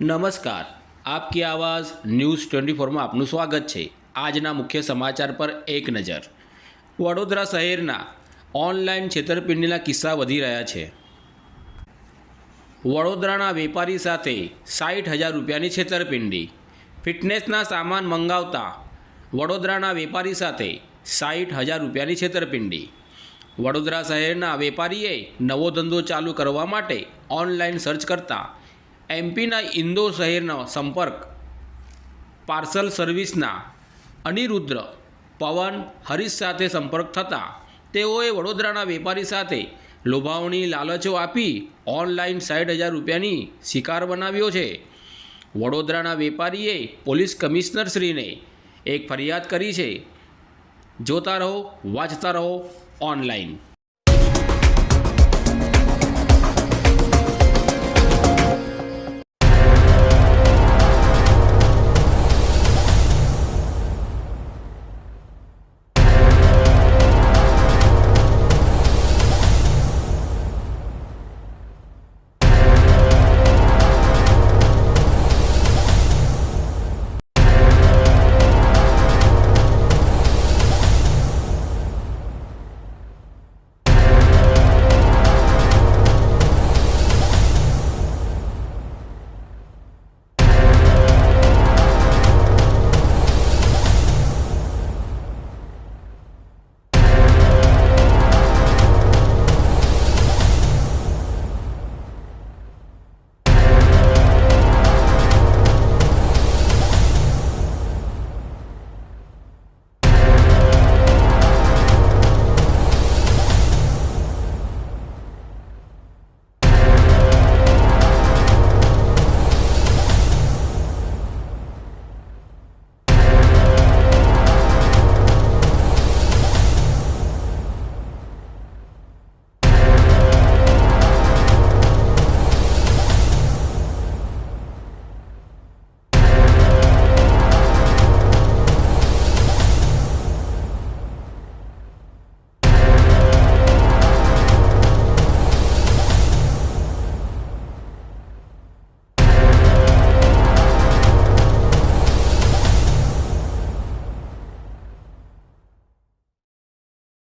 नमस्कार, आपकी आवाज़ न्यूज़ 24 में आपનું સ્વાગત છે। આજના મુખ્ય સમાચાર પર એક નજર। વડોદરા શહેરના ઓનલાઈન છેતરપિંડીના કિસ્સા વધી રહ્યા છે। વડોદરાના વેપારી સાથે 60,000 રૂપિયાની છેતરપિંડી। ફિટનેસના સામાન મંગાવતા વડોદરાના વેપારી સાથે 60,000 રૂપિયાની છેતરપિંડી। વડોદરા શહેરના વેપારીએ નવો ધંધો ચાલુ કરવા માટે ઓનલાઈન સર્ચ કરતા એમપીના ઇન્દોર શહેરનો સંપર્ક પાર્સલ સર્વિસના અનિરુદ્ર પવન હરીશ સાથે સંપર્ક થતાં તેઓએ વડોદરાના વેપારી સાથે લોભાવણી લાલચો આપી ઓનલાઈન 60,000 રૂપિયાની શિકાર બનાવ્યો છે। વડોદરાના વેપારીએ પોલીસ કમિશનરશ્રીને એક ફરિયાદ કરી છે। જોતા રહો, વાંચતા રહો ઓનલાઈન।